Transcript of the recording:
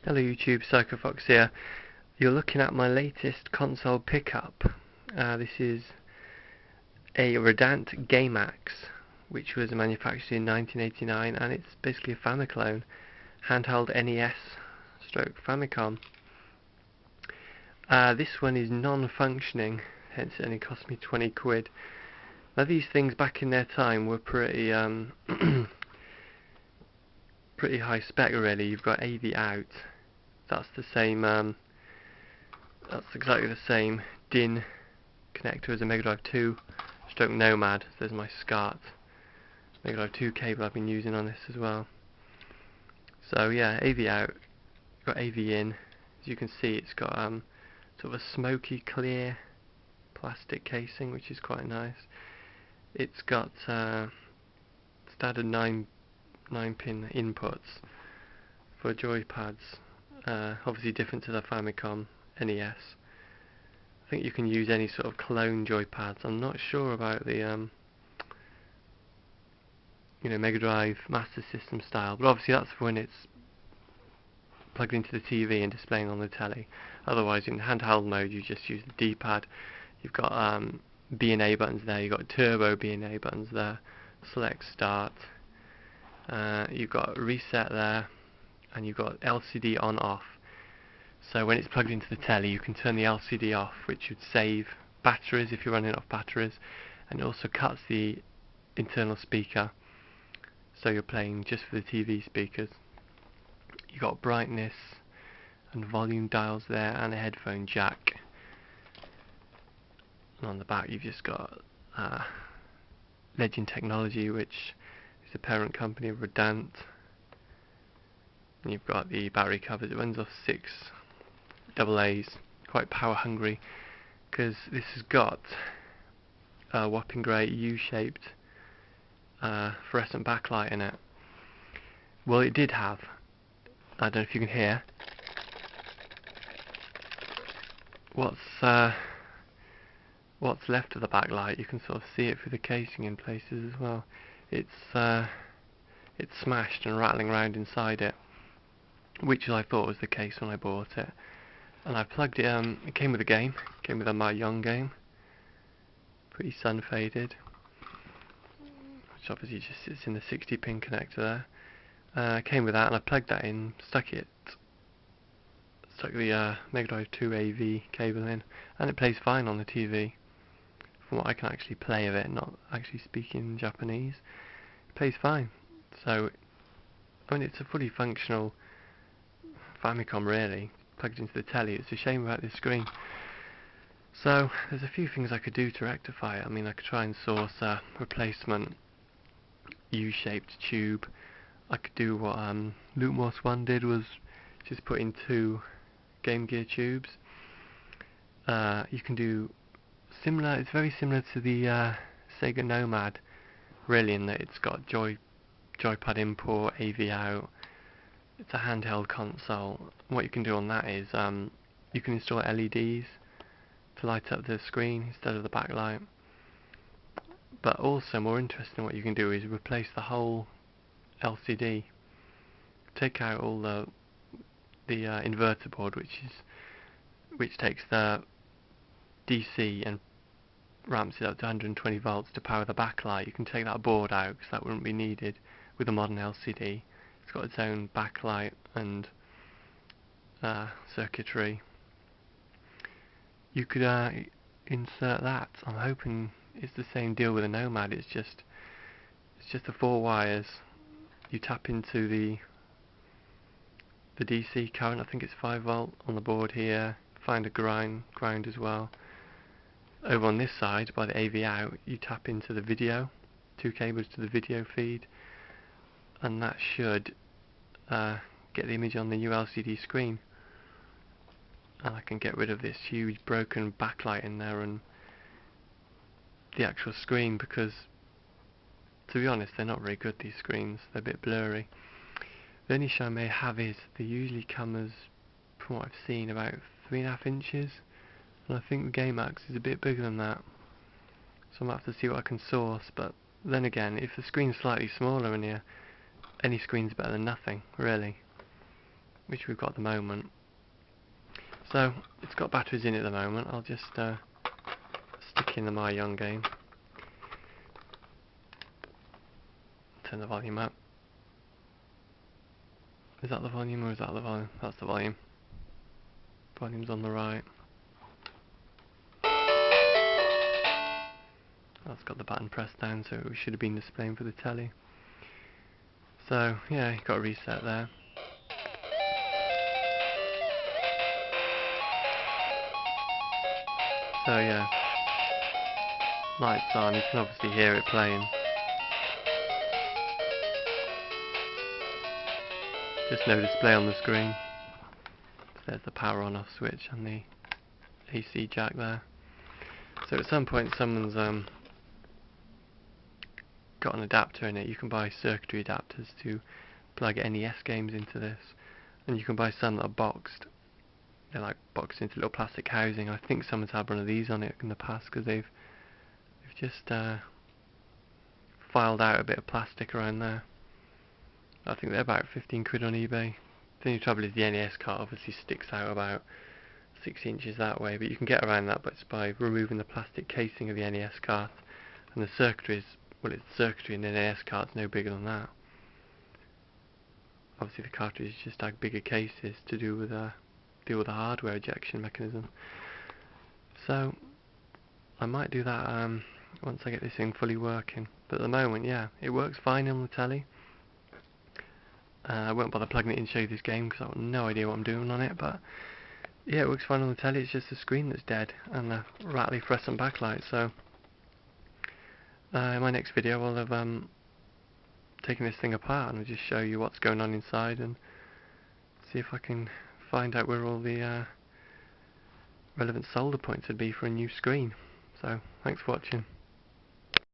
Hello YouTube, Psychofox here. You're looking at my latest console pickup. This is a Redant GameAxe, which was manufactured in 1989, and it's basically a Famiclone, handheld NES stroke Famicom. This one is non-functioning, hence it only cost me 20 quid. Now these things back in their time were pretty pretty high spec really. You've got AV out. That's the same. That's exactly the same DIN connector as a Mega Drive 2 stroke Nomad. So there's my SCART Mega Drive 2 cable I've been using on this as well. So yeah, AV out, got AV in. As you can see, it's got sort of a smoky clear plastic casing, which is quite nice. It's got standard 9-pin inputs for joypads. Obviously different to the Famicom NES. I think you can use any sort of clone joypads. I'm not sure about the Mega Drive Master System style, but obviously that's when it's plugged into the TV and displaying on the telly. Otherwise, in handheld mode, you just use the D-pad. You've got B and A buttons there. You've got turbo B and A buttons there. Select start. You've got reset there, and you've got LCD on off. So when it's plugged into the telly, you can turn the LCD off, which would save batteries if you're running off batteries, and it also cuts the internal speaker, so you're playing just for the TV speakers. You've got brightness and volume dials there, and a headphone jack. And on the back you've just got Legend Technology, which is the parent company of Redant. And you've got the battery covers. It runs off 6 AA's, quite power hungry, because this has got a whopping great U-shaped fluorescent backlight in it. Well, it did have. I don't know if you can hear. What's left of the backlight? You can sort of see it through the casing in places as well. It's smashed and rattling around inside it, which I thought was the case when I bought it. And I plugged it. It came with a game. It came with a Mahjong game, pretty sun faded, which obviously just sits in the 60-pin connector there. It came with that, and I plugged that in, stuck the Mega Drive 2 AV cable in, and it plays fine on the TV. From what I can actually play of it, not actually speaking Japanese, it plays fine. So, I mean, it's a fully functional Famicom really, plugged into the telly. It's a shame about this screen. So, there's a few things I could do to rectify it. I mean, I could try and source a replacement U-shaped tube. I could do what Luke Moss 1 did, was just put in 2 Game Gear tubes. You can do similar. It's very similar to the Sega Nomad, really, in that it's got joypad import, AV out. It's a handheld console. What you can do on that is you can install LEDs to light up the screen instead of the backlight. But also more interesting, what you can do is replace the whole LCD. Take out all the inverter board, which takes the DC and ramps it up to 120 volts to power the backlight. You can take that board out because that wouldn't be needed with a modern LCD. It's got its own backlight and circuitry. You could insert that. I'm hoping it's the same deal with a Nomad. It's just the 4 wires. You tap into the DC current. I think it's 5 volt on the board here. Find a ground as well. Over on this side, by the AV out, you tap into the video. 2 cables to the video feed, and that should get the image on the new LCD screen. And I can get rid of this huge broken backlight in there and the actual screen, because to be honest, they're not very good, these screens. They're a bit blurry. The only issue I may have is they usually come as, from what I've seen, about 3.5 inches, and I think the GameAxe is a bit bigger than that. So I'm going to have to see what I can source. But then again, if the screen's slightly smaller in here, any screen's better than nothing, really. which we've got at the moment. So it's got batteries in at the moment. I'll just stick in the Mahjong game. Turn the volume up. Is that the volume or is that the volume? That's the volume. Volume's on the right. That's got the button pressed down, so it should have been displaying for the telly. So yeah, got a reset there. So yeah, lights on, you can obviously hear it playing. Just no display on the screen. So there's the power on off switch and the AC jack there. So at some point someone's got an adapter in it. You can buy circuitry adapters to plug NES games into this, and you can buy some that are boxed. They're like boxed into little plastic housing. I think someone's had one of these on it in the past because they've just filed out a bit of plastic around there. I think they're about 15 quid on eBay. The only trouble is the NES cart obviously sticks out about 6 inches that way, but you can get around that by removing the plastic casing of the NES cart, and the circuitry is, well, it's circuitry and the NES cart's no bigger than that. Obviously the cartridge just had bigger cases to do with deal with the hardware ejection mechanism. So I might do that once I get this thing fully working. But at the moment, yeah, it works fine on the telly. I won't bother plugging it in to show you this game because I've got no idea what I'm doing on it, but yeah, it works fine on the telly. It's just the screen that's dead and the rattly fluorescent backlight. So in my next video I'll have taken this thing apart and I'll just show you what's going on inside and see if I can find out where all the relevant solder points would be for a new screen. So thanks for watching.